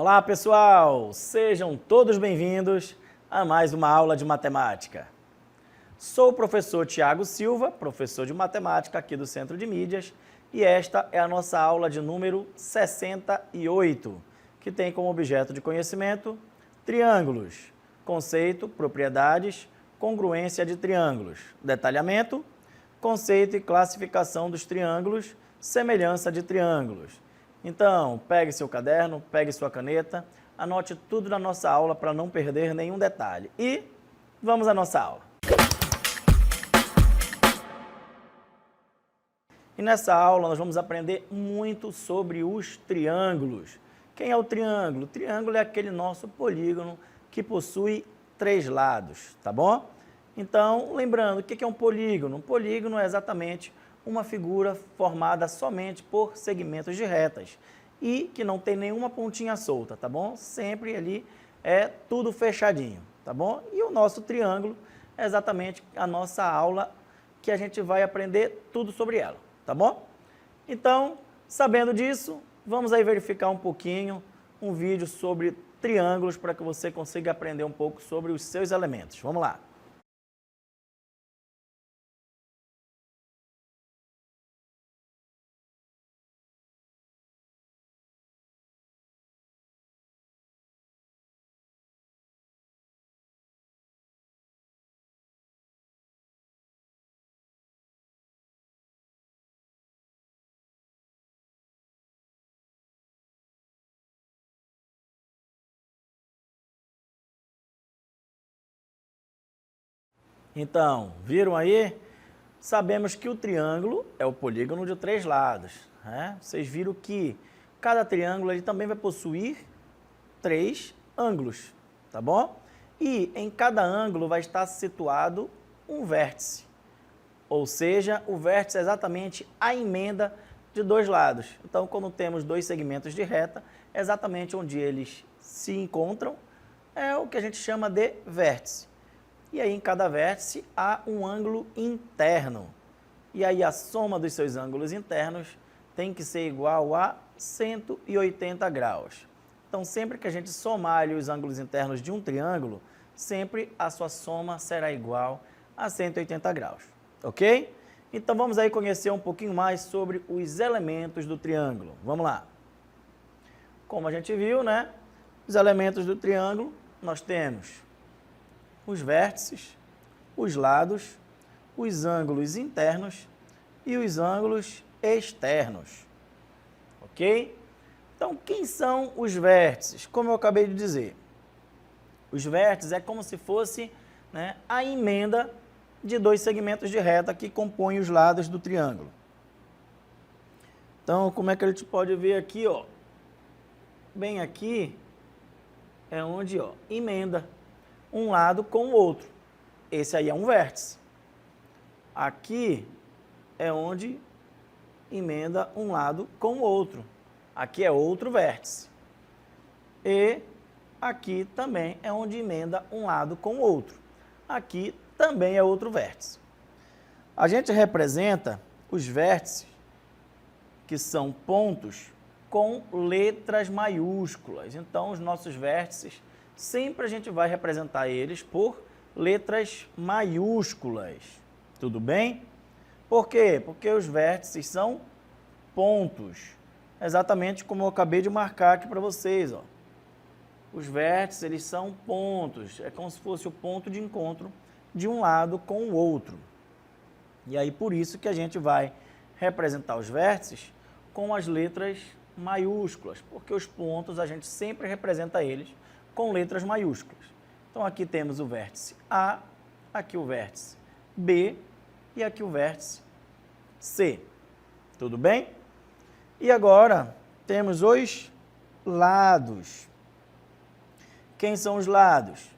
Olá, pessoal! Sejam todos bem-vindos a mais uma aula de matemática. Sou o professor Tiago Silva, professor de matemática aqui do Centro de Mídias, e esta é a nossa aula de número 68, que tem como objeto de conhecimento triângulos, conceito, propriedades, congruência de triângulos, detalhamento, conceito e classificação dos triângulos, semelhança de triângulos. Então, pegue seu caderno, pegue sua caneta, anote tudo na nossa aula para não perder nenhum detalhe. E vamos à nossa aula. E nessa aula nós vamos aprender muito sobre os triângulos. Quem é o triângulo? O triângulo é aquele nosso polígono que possui 3 lados, tá bom? Então, lembrando, o que é um polígono? Um polígono é exatamente uma figura formada somente por segmentos de retas e que não tem nenhuma pontinha solta, tá bom? Sempre ali é tudo fechadinho, tá bom? E o nosso triângulo é exatamente a nossa aula que a gente vai aprender tudo sobre ela, tá bom? Então, sabendo disso, vamos aí verificar um pouquinho um vídeo sobre triângulos para que você consiga aprender um pouco sobre os seus elementos. Vamos lá! Então, viram aí? Sabemos que o triângulo é o polígono de 3 lados, né? Vocês viram que cada triângulo ele também vai possuir 3 ângulos, tá bom? E em cada ângulo vai estar situado um vértice, ou seja, o vértice é exatamente a emenda de 2 lados. Então, quando temos 2 segmentos de reta, é exatamente onde eles se encontram, é o que a gente chama de vértice. E aí, em cada vértice, há um ângulo interno. E aí, a soma dos seus ângulos internos tem que ser igual a 180 graus. Então, sempre que a gente somar ali os ângulos internos de um triângulo, sempre a sua soma será igual a 180 graus. Ok? Então, vamos aí conhecer um pouquinho mais sobre os elementos do triângulo. Vamos lá. Como a gente viu, né? Os elementos do triângulo, nós temos os vértices, os lados, os ângulos internos e os ângulos externos, ok? Então, quem são os vértices? Como eu acabei de dizer, os vértices é como se fosse, né, a emenda de 2 segmentos de reta que compõem os lados do triângulo. Então, como é que a gente pode ver aqui, ó? Bem aqui é onde, ó, emenda um lado com o outro. Esse aí é um vértice. Aqui é onde emenda um lado com o outro. Aqui é outro vértice. E aqui também é onde emenda um lado com o outro. Aqui também é outro vértice. A gente representa os vértices, que são pontos, com letras maiúsculas. Então, os nossos vértices, sempre a gente vai representar eles por letras maiúsculas. Tudo bem? Por quê? Porque os vértices são pontos. Exatamente como eu acabei de marcar aqui para vocês, ó. Os vértices, eles são pontos. É como se fosse o ponto de encontro de um lado com o outro. E aí, por isso que a gente vai representar os vértices com as letras maiúsculas, porque os pontos a gente sempre representa eles com letras maiúsculas. Então, aqui temos o vértice A, aqui o vértice B e aqui o vértice C. Tudo bem? E agora, temos os lados. Quem são os lados?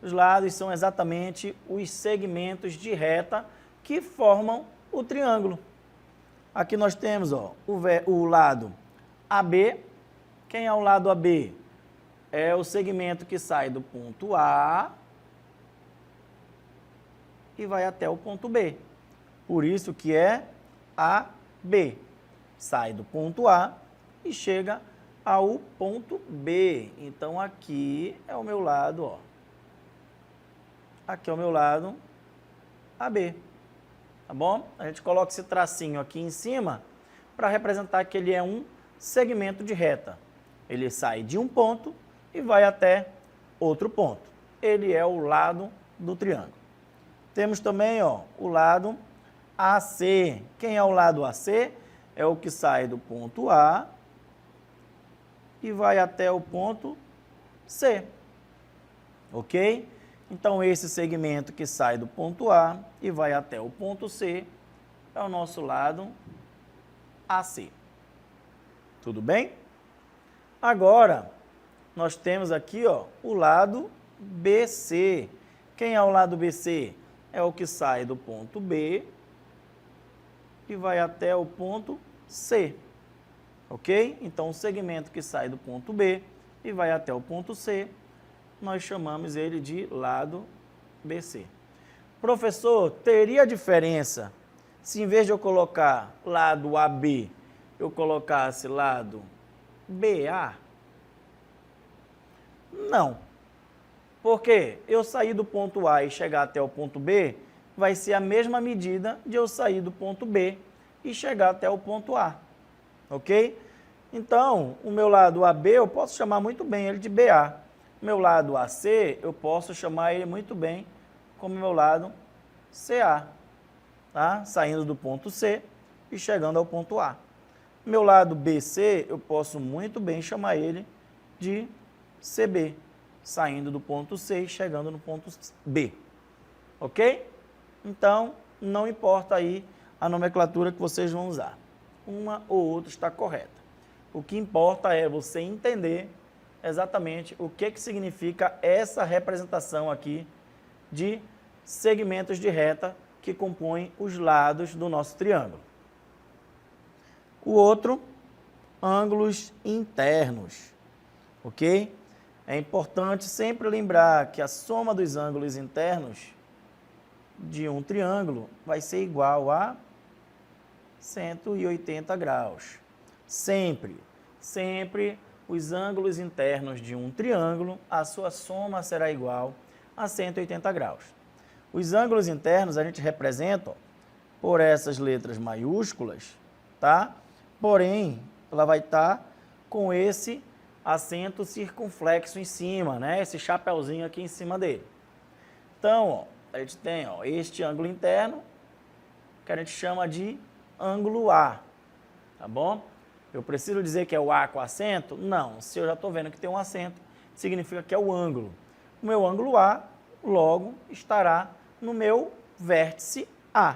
Os lados são exatamente os segmentos de reta que formam o triângulo. Aqui nós temos, ó, o lado AB. Quem é o lado AB? É o segmento que sai do ponto A e vai até o ponto B. Por isso que é AB. Sai do ponto A e chega ao ponto B. Então, aqui é o meu lado, ó. Aqui é o meu lado AB. Tá bom? A gente coloca esse tracinho aqui em cima para representar que ele é um segmento de reta. Ele sai de um ponto e vai até outro ponto. Ele é o lado do triângulo. Temos também, ó, o lado AC. Quem é o lado AC? É o que sai do ponto A e vai até o ponto C. Ok? Então, esse segmento que sai do ponto A e vai até o ponto C é o nosso lado AC. Tudo bem? Agora, nós temos aqui, ó, o lado BC. Quem é o lado BC? É o que sai do ponto B e vai até o ponto C. Ok? Então, o segmento que sai do ponto B e vai até o ponto C, nós chamamos ele de lado BC. Professor, teria diferença se em vez de eu colocar lado AB, eu colocasse lado BA? Não. Porque eu sair do ponto A e chegar até o ponto B, vai ser a mesma medida de eu sair do ponto B e chegar até o ponto A. Ok? Então, o meu lado AB eu posso chamar muito bem ele de BA. O meu lado AC eu posso chamar ele muito bem como meu lado CA. Tá? Saindo do ponto C e chegando ao ponto A. Meu lado BC eu posso muito bem chamar ele de CB. Saindo do ponto C e chegando no ponto B. Ok? Então, não importa aí a nomenclatura que vocês vão usar. Uma ou outra está correta. O que importa é você entender exatamente o que significa essa representação aqui de segmentos de reta que compõem os lados do nosso triângulo. O outro, ângulos internos. Ok? É importante sempre lembrar que a soma dos ângulos internos de um triângulo vai ser igual a 180 graus. Sempre os ângulos internos de um triângulo, a sua soma será igual a 180 graus. Os ângulos internos a gente representa, ó, por essas letras maiúsculas, tá? Porém, ela vai estar com esse acento circunflexo em cima, né? Esse chapeuzinho aqui em cima dele. Então, ó, a gente tem, ó, este ângulo interno, que a gente chama de ângulo A, tá bom? Eu preciso dizer que é o A com acento? Não, se eu já estou vendo que tem um acento, significa que é o ângulo. O meu ângulo A, logo, estará no meu vértice A.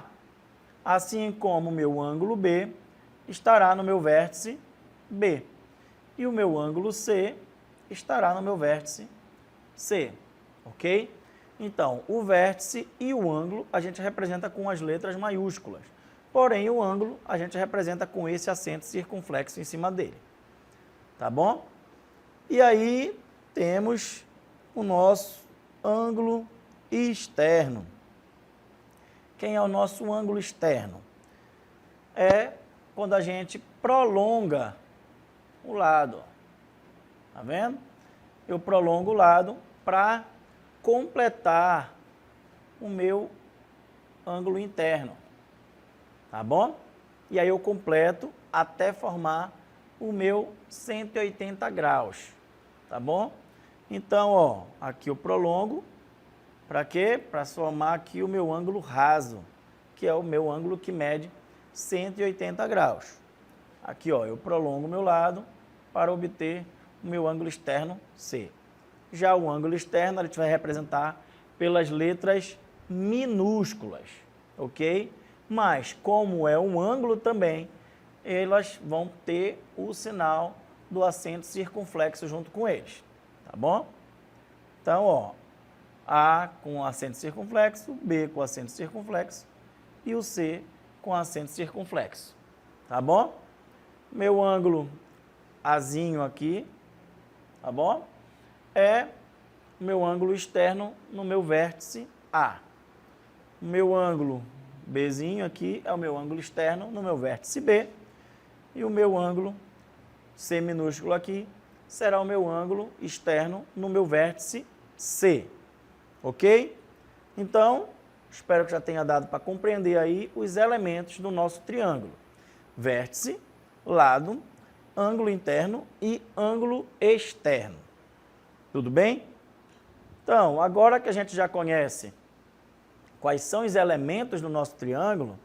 Assim como o meu ângulo B estará no meu vértice B. E o meu ângulo C estará no meu vértice C, ok? Então, o vértice e o ângulo a gente representa com as letras maiúsculas. Porém, o ângulo a gente representa com esse acento circunflexo em cima dele. Tá bom? E aí, temos o nosso ângulo externo. Quem é o nosso ângulo externo? É quando a gente prolonga o lado. Tá vendo? Eu prolongo o lado para completar o meu ângulo interno. Tá bom? E aí eu completo até formar o meu 180 graus. Tá bom? Então, ó, aqui eu prolongo. Para quê? Para formar aqui o meu ângulo raso, que é o meu ângulo que mede 180 graus. Aqui, ó, eu prolongo o meu lado para obter o meu ângulo externo C. Já o ângulo externo, a gente vai representar pelas letras minúsculas, ok? Mas, como é um ângulo também, elas vão ter o sinal do acento circunflexo junto com eles, tá bom? Então, ó, A com acento circunflexo, B com acento circunflexo e o C com acento circunflexo, tá bom? Meu ângulo Azinho aqui, tá bom? É o meu ângulo externo no meu vértice A. O meu ângulo Bzinho aqui é o meu ângulo externo no meu vértice B. E o meu ângulo C minúsculo aqui, será o meu ângulo externo no meu vértice C. Ok? Então, espero que já tenha dado para compreender aí os elementos do nosso triângulo. Vértice, lado, ângulo interno e ângulo externo. Tudo bem? Então, agora que a gente já conhece quais são os elementos do nosso triângulo,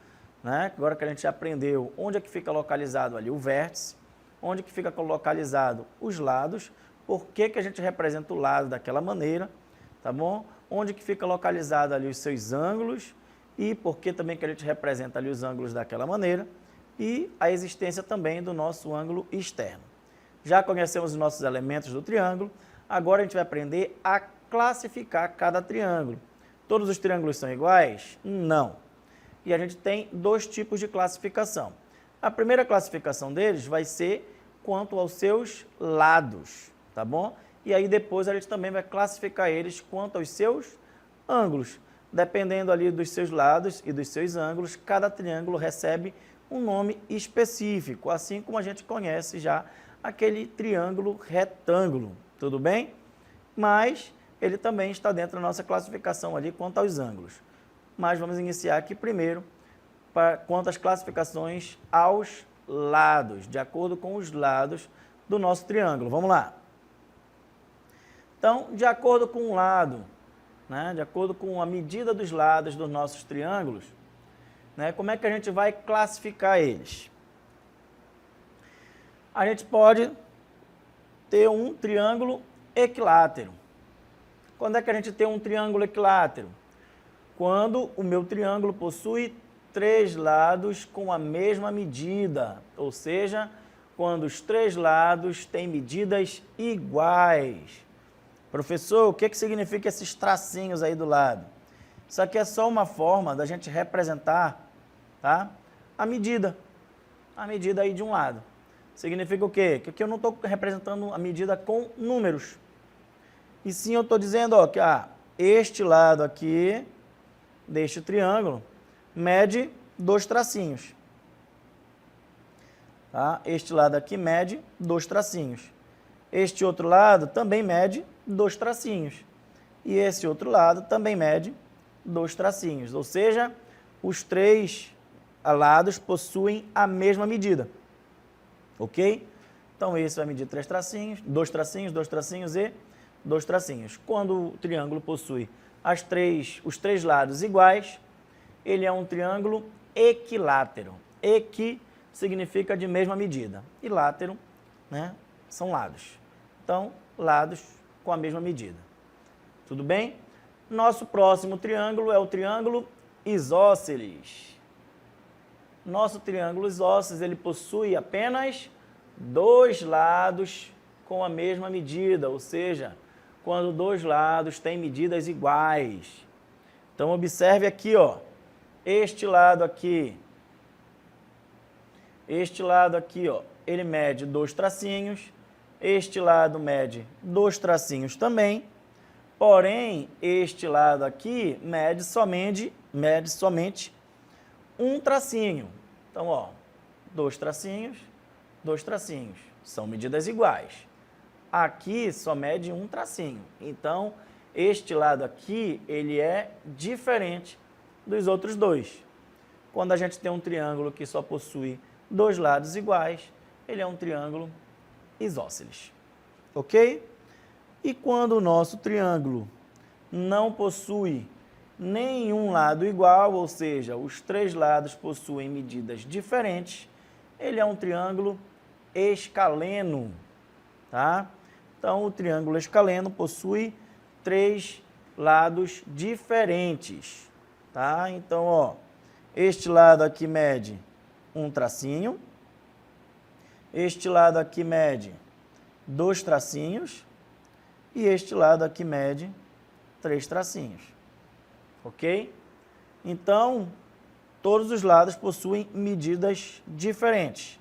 né? Agora que a gente já aprendeu onde é que fica localizado ali o vértice, onde que fica localizado os lados, por que que a gente representa o lado daquela maneira, tá bom? Onde que fica localizado ali os seus ângulos e por que também que a gente representa ali os ângulos daquela maneira e a existência também do nosso ângulo externo. Já conhecemos os nossos elementos do triângulo, agora a gente vai aprender a classificar cada triângulo. Todos os triângulos são iguais? Não. E a gente tem dois tipos de classificação. A primeira classificação deles vai ser quanto aos seus lados, tá bom? E aí depois a gente também vai classificar eles quanto aos seus ângulos. Dependendo ali dos seus lados e dos seus ângulos, cada triângulo recebe um nome específico, assim como a gente conhece já aquele triângulo retângulo, tudo bem? Mas ele também está dentro da nossa classificação ali quanto aos ângulos. Mas vamos iniciar aqui primeiro quanto às classificações aos lados, de acordo com os lados do nosso triângulo. Vamos lá. Então, de acordo com o lado, né, de acordo com a medida dos lados dos nossos triângulos, né, como é que a gente vai classificar eles? A gente pode ter um triângulo equilátero. Quando é que a gente tem um triângulo equilátero? Quando o meu triângulo possui três lados com a mesma medida, ou seja, quando os três lados têm medidas iguais. Professor, o que significa esses tracinhos aí do lado? Isso aqui é só uma forma da gente representar, tá, a medida aí de um lado. Significa o quê? Que aqui eu não estou representando a medida com números. E sim eu estou dizendo ó, que este lado aqui deste triângulo mede 2 tracinhos. Tá? Este lado aqui mede 2 tracinhos. Este outro lado também mede 2 tracinhos. E esse outro lado também mede 2 tracinhos. Ou seja, os três lados possuem a mesma medida. Ok? Então, esse vai medir 3 tracinhos, 2 tracinhos, 2 tracinhos e 2 tracinhos. Quando o triângulo possui os três lados iguais, ele é um triângulo equilátero. Equi significa de mesma medida. E látero, né, são lados. Então, lados com a mesma medida. Tudo bem? Nosso próximo triângulo é o triângulo isósceles. Nosso triângulo isósceles, ele possui apenas 2 lados com a mesma medida, ou seja, quando 2 lados têm medidas iguais. Então, observe aqui, ó, este lado aqui, ó, ele mede 2 tracinhos, este lado mede 2 tracinhos também, porém, este lado aqui mede somente 1 tracinho. Então, ó, 2 tracinhos, 2 tracinhos, são medidas iguais. Aqui só mede 1 tracinho. Então, este lado aqui, ele é diferente dos outros dois. Quando a gente tem um triângulo que só possui 2 lados iguais, ele é um triângulo isósceles. Ok? E quando o nosso triângulo não possui nenhum lado igual, ou seja, os 3 lados possuem medidas diferentes, ele é um triângulo escaleno, tá? Então, o triângulo escaleno possui 3 lados diferentes, tá? Então, ó, este lado aqui mede 1 tracinho, este lado aqui mede 2 tracinhos e este lado aqui mede 3 tracinhos, ok? Então, todos os lados possuem medidas diferentes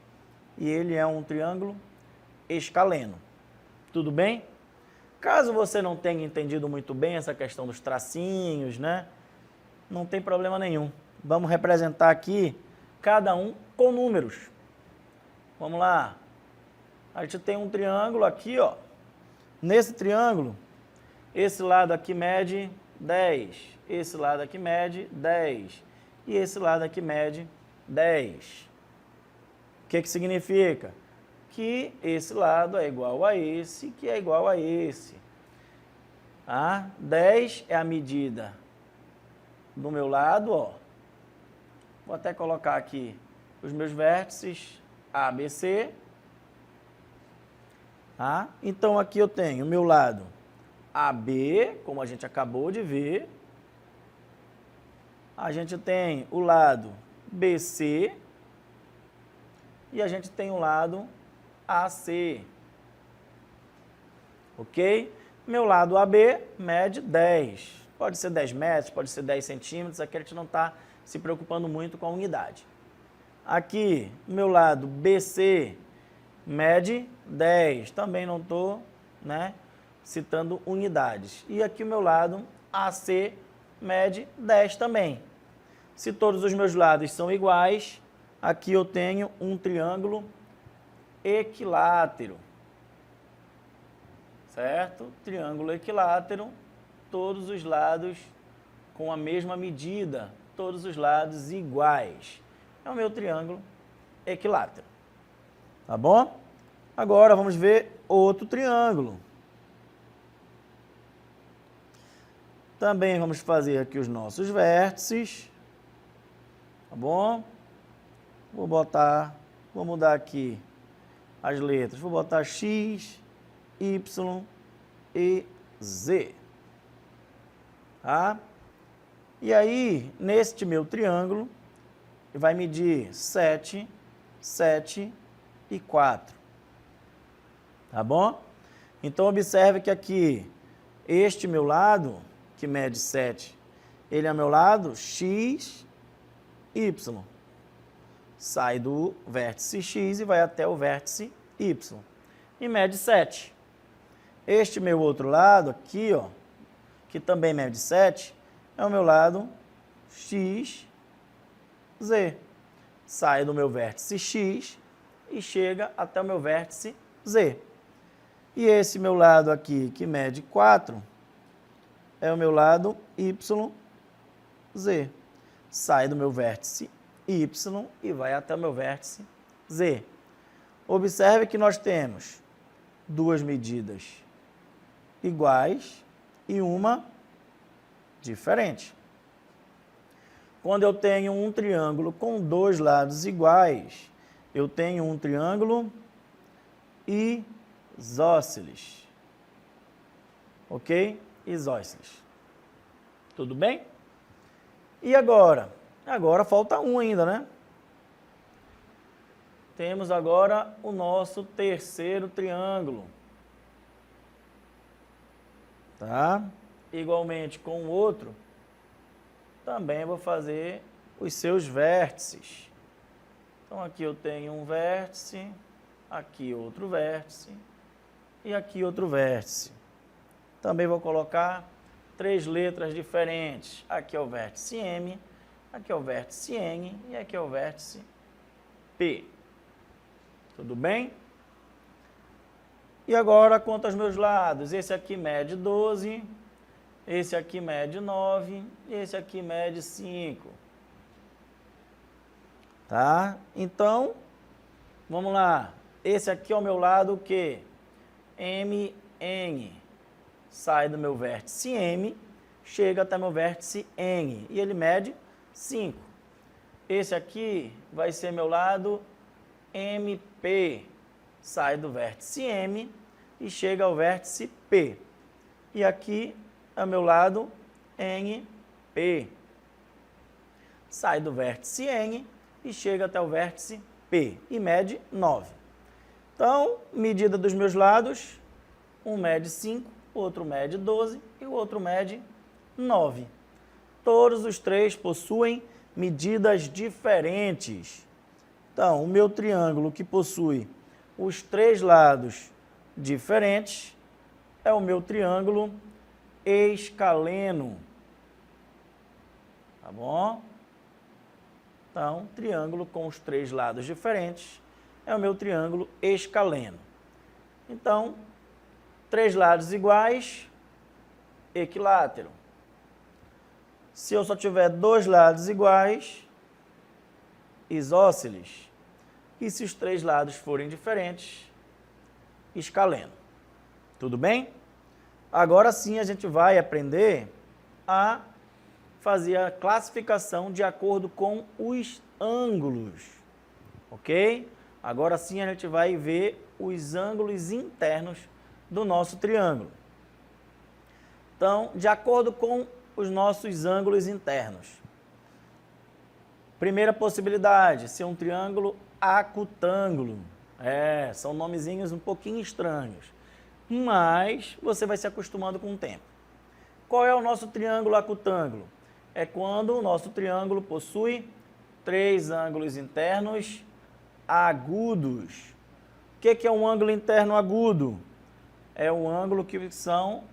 e ele é um triângulo escaleno. Tudo bem? Caso você não tenha entendido muito bem essa questão dos tracinhos, né? Não tem problema nenhum. Vamos representar aqui cada um com números. Vamos lá. A gente tem um triângulo aqui, ó. Nesse triângulo, esse lado aqui mede 10, esse lado aqui mede 10 e esse lado aqui mede 10. O que significa? Que esse lado é igual a esse, que é igual a esse. 10 é a medida do meu lado, ó. Vou até colocar aqui os meus vértices A, B, C. Então, aqui eu tenho o meu lado AB, como a gente acabou de ver. A gente tem o lado BC e a gente tem o lado AC. Ok? Meu lado AB mede 10. Pode ser 10 metros, pode ser 10 centímetros. Aqui a gente não está se preocupando muito com a unidade. Aqui, meu lado BC mede 10. Também não estou, citando unidades. E aqui o meu lado AC mede 10 também. Se todos os meus lados são iguais, aqui eu tenho um triângulo equilátero. Certo? Triângulo equilátero, todos os lados com a mesma medida, todos os lados iguais. É o meu triângulo equilátero. Tá bom? Agora vamos ver outro triângulo. Também vamos fazer aqui os nossos vértices. Tá bom? Vou mudar aqui as letras. Vou botar X, Y e Z. Tá? E aí, neste meu triângulo, vai medir 7, 7 e 4. Tá bom? Então, observe que aqui, este meu lado, que mede 7, ele é meu lado X, Y. Sai do vértice X e vai até o vértice Y. E mede 7. Este meu outro lado aqui, ó, que também mede 7, é o meu lado X, Z. Sai do meu vértice X e chega até o meu vértice Z. E esse meu lado aqui, que mede 4, é o meu lado Y, Z. Sai do meu vértice Y e vai até o meu vértice Z. Observe que nós temos duas medidas iguais e uma diferente. Quando eu tenho um triângulo com dois lados iguais, eu tenho um triângulo isósceles. Ok? Isósceles. Tudo bem? E agora? Agora falta um ainda, né? Temos agora o nosso terceiro triângulo. Tá? Igualmente com o outro, também vou fazer os seus vértices. Então, aqui eu tenho um vértice, aqui outro vértice e aqui outro vértice. Também vou colocar 3 letras diferentes. Aqui é o vértice M, aqui é o vértice N e aqui é o vértice P. Tudo bem? E agora, quanto aos meus lados? Esse aqui mede 12, esse aqui mede 9 e esse aqui mede 5. Tá? Então, vamos lá. Esse aqui é o meu lado o quê? MN. Sai do meu vértice M, chega até meu vértice N e ele mede 5. Esse aqui vai ser meu lado MP. Sai do vértice M e chega ao vértice P. E aqui é o meu lado NP. Sai do vértice N e chega até o vértice P e mede 9. Então, medida dos meus lados, um mede 5, o outro mede 12 e o outro mede 9. Todos os três possuem medidas diferentes. Então, o meu triângulo que possui os 3 lados diferentes é o meu triângulo escaleno. Tá bom? Então, triângulo com os 3 lados diferentes é o meu triângulo escaleno. Então, 3 lados iguais, equilátero. Se eu só tiver 2 lados iguais, isósceles. E se os 3 lados forem diferentes, escaleno. Tudo bem? Agora sim a gente vai aprender a fazer a classificação de acordo com os ângulos, ok? Agora sim a gente vai ver os ângulos internos do nosso triângulo. Então, de acordo com os nossos ângulos internos. Primeira possibilidade, ser um triângulo acutângulo. São nomezinhos um pouquinho estranhos, mas você vai se acostumando com o tempo. Qual é o nosso triângulo acutângulo? É quando o nosso triângulo possui 3 ângulos internos agudos. O que é um ângulo interno agudo? É um ângulo que são,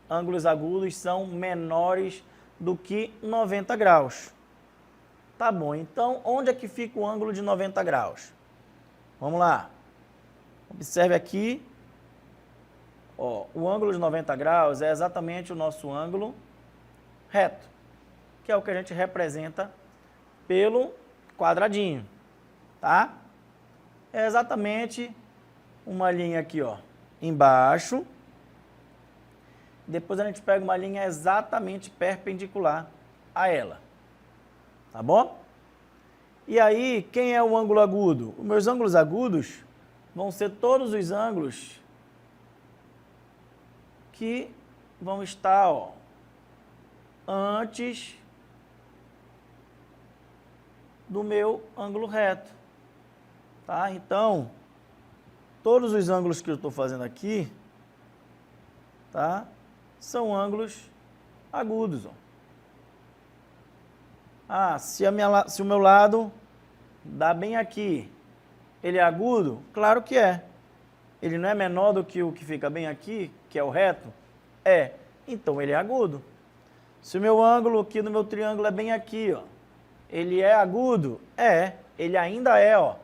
ângulos agudos são menores do que 90 graus. Tá bom, então onde é que fica o ângulo de 90 graus? Vamos lá. Observe aqui, ó, o ângulo de 90 graus é exatamente o nosso ângulo reto, que é o que a gente representa pelo quadradinho, tá? É exatamente uma linha aqui, ó, embaixo. Depois a gente pega uma linha exatamente perpendicular a ela, tá bom? E aí, quem é o ângulo agudo? Os meus ângulos agudos vão ser todos os ângulos que vão estar, ó, antes do meu ângulo reto, tá? Então, todos os ângulos que eu estou fazendo aqui, tá? São ângulos agudos, ó. Se o meu lado dá bem aqui, ele é agudo? Claro que é. Ele não é menor do que o que fica bem aqui, que é o reto? É. Então, ele é agudo. Se o meu ângulo aqui no meu triângulo é bem aqui, ó, ele é agudo? É. Ele ainda é, ó,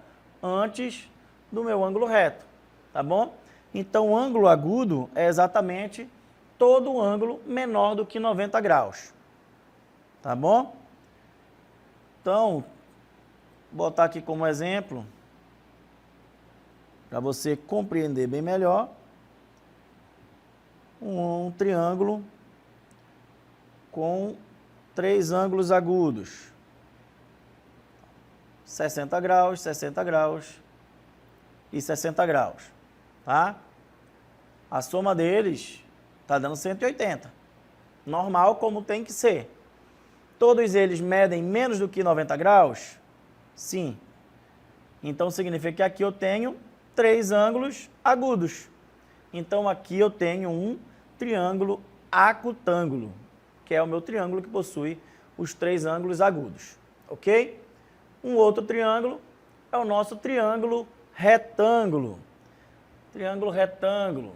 antes do meu ângulo reto, tá bom? Então, o ângulo agudo é exatamente todo ângulo menor do que 90 graus, tá bom? Então, vou botar aqui como exemplo, para você compreender bem melhor, um triângulo com 3 ângulos agudos, 60 graus, 60 graus e 60 graus, tá? A soma deles está dando 180, normal como tem que ser. Todos eles medem menos do que 90 graus? Sim. Então, significa que aqui eu tenho 3 ângulos agudos. Então, aqui eu tenho um triângulo acutângulo, que é o meu triângulo que possui os 3 ângulos agudos, ok? Um outro triângulo é o nosso triângulo retângulo. Triângulo retângulo,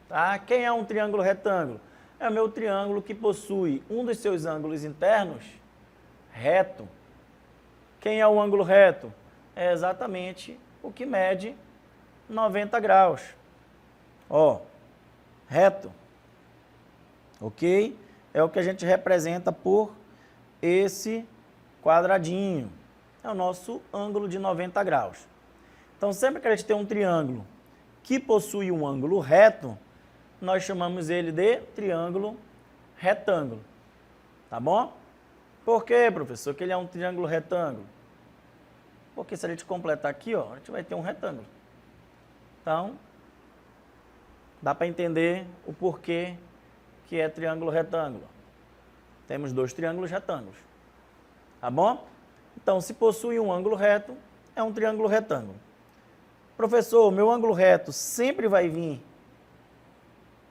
tá? Quem é um triângulo retângulo? É o meu triângulo que possui um dos seus ângulos internos reto. Quem é o ângulo reto? É exatamente o que mede 90 graus. Ó, reto. Ok? É o que a gente representa por esse quadradinho. É o nosso ângulo de 90 graus. Então, sempre que a gente tem um triângulo que possui um ângulo reto, nós chamamos ele de triângulo retângulo, tá bom? Por quê, professor, que ele é um triângulo retângulo? Porque se a gente completar aqui, ó, a gente vai ter um retângulo. Então, dá para entender o porquê que é triângulo retângulo. Temos 2 triângulos retângulos, tá bom? Então, se possui um ângulo reto, é um triângulo retângulo. Professor, meu ângulo reto sempre vai vir,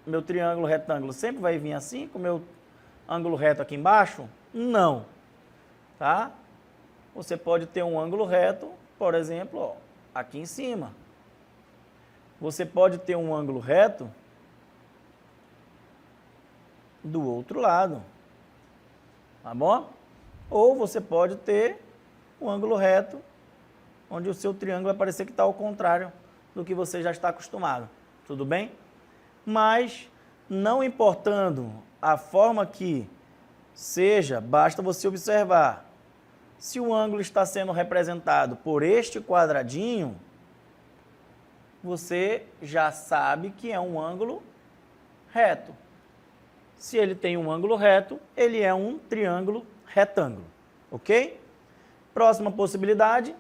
meu triângulo retângulo sempre vai vir assim, com o meu ângulo reto aqui embaixo? Não, tá? Você pode ter um ângulo reto, por exemplo, ó, aqui em cima. Você pode ter um ângulo reto do outro lado, tá bom? Ou você pode ter um ângulo reto onde o seu triângulo vai parecer que está ao contrário do que você já está acostumado. Tudo tudo bem? Mas, não importando a forma que seja, basta você observar. Se o ângulo está sendo representado por este quadradinho, você já sabe que é um ângulo reto. Se ele tem um ângulo reto, ele é um triângulo retângulo, ok? Próxima possibilidade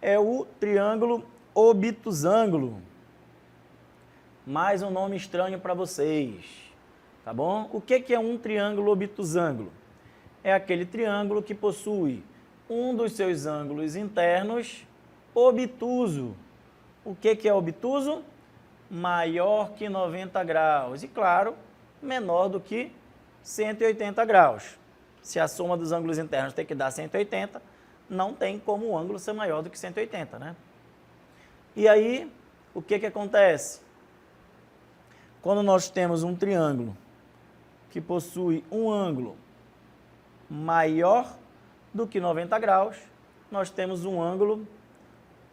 é o triângulo obtusângulo. Mais um nome estranho para vocês, tá bom? O que é um triângulo obtusângulo? É aquele triângulo que possui um dos seus ângulos internos obtuso. O que é obtuso? Maior que 90 graus e, claro, menor do que 180 graus. Se a soma dos ângulos internos tem que dar 180, não tem como o ângulo ser maior do que 180, né? E aí, o que acontece? Quando nós temos um triângulo que possui um ângulo maior do que 90 graus, nós temos um ângulo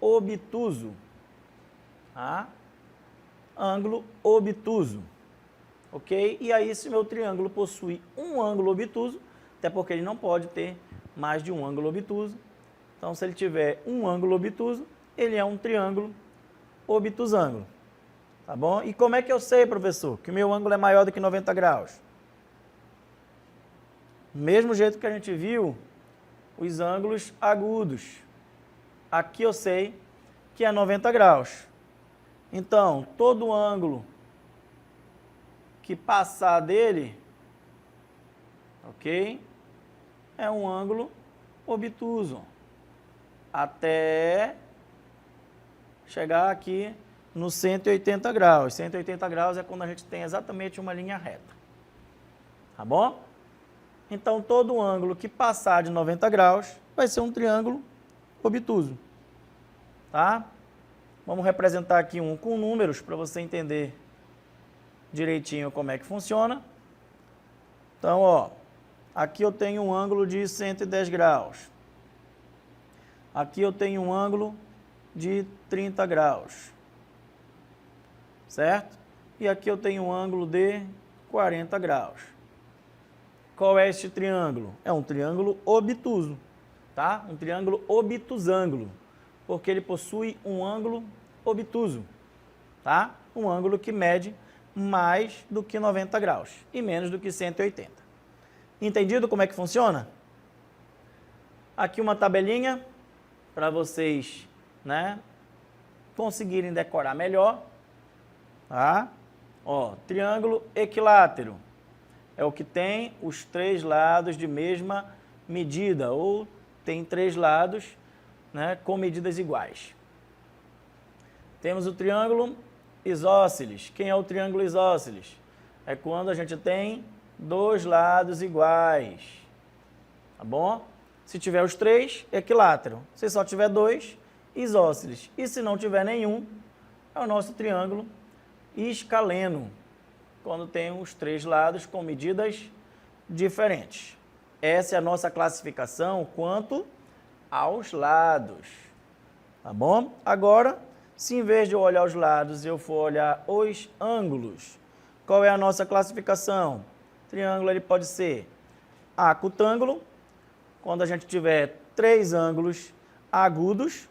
obtuso. Tá? Ângulo obtuso. Ok? E aí, se meu triângulo possui um ângulo obtuso, até porque ele não pode ter mais de um ângulo obtuso, então, se ele tiver um ângulo obtuso, ele é um triângulo obtusângulo. Tá bom? E como é que eu sei, professor, que o meu ângulo é maior do que 90 graus? Do mesmo jeito que a gente viu os ângulos agudos. Aqui eu sei que é 90 graus. Então, todo ângulo que passar dele, ok, é um ângulo obtuso. Até chegar aqui no 180 graus. 180 graus é quando a gente tem exatamente uma linha reta. Tá bom? Então, todo ângulo que passar de 90 graus vai ser um triângulo obtuso. Tá? Vamos representar aqui um com números para você entender direitinho como é que funciona. Então, ó, aqui eu tenho um ângulo de 110 graus. Aqui eu tenho um ângulo de 30 graus. Certo? E aqui eu tenho um ângulo de 40 graus. Qual é este triângulo? É um triângulo obtuso, tá? Um triângulo obtusângulo, porque ele possui um ângulo obtuso, tá? Um ângulo que mede mais do que 90 graus e menos do que 180. Entendido como é que funciona? Aqui uma tabelinha para vocês, né, conseguirem decorar melhor. Tá? Ó, triângulo equilátero é o que tem os três lados de mesma medida, ou tem três lados, né, com medidas iguais. Temos o triângulo isósceles. Quem é o triângulo isósceles? É quando a gente tem dois lados iguais. Tá bom? Se tiver os três, equilátero. Se só tiver dois, isósceles. E se não tiver nenhum, é o nosso triângulo escaleno, quando tem os três lados com medidas diferentes. Essa é a nossa classificação quanto aos lados. Tá bom? Agora, se em vez de eu olhar os lados, eu for olhar os ângulos, qual é a nossa classificação? Triângulo ele pode ser acutângulo, quando a gente tiver três ângulos agudos,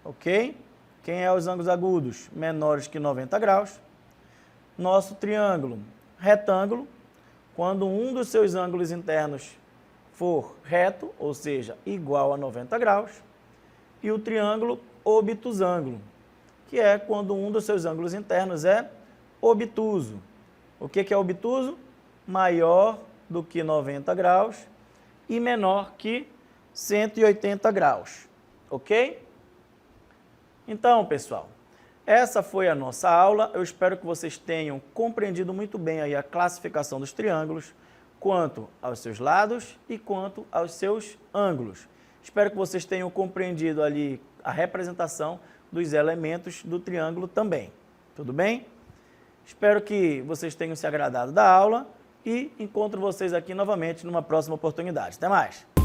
ok? Quem é os ângulos agudos? Menores que 90 graus. Nosso triângulo retângulo, quando um dos seus ângulos internos for reto, ou seja, igual a 90 graus. E o triângulo obtusângulo, que é quando um dos seus ângulos internos é obtuso. O que é obtuso? Maior do que 90 graus e menor que 180 graus, ok? Então, pessoal, essa foi a nossa aula. Eu espero que vocês tenham compreendido muito bem aí a classificação dos triângulos, quanto aos seus lados e quanto aos seus ângulos. Espero que vocês tenham compreendido ali a representação dos elementos do triângulo também. Tudo bem? Espero que vocês tenham se agradado da aula e encontro vocês aqui novamente numa próxima oportunidade. Até mais!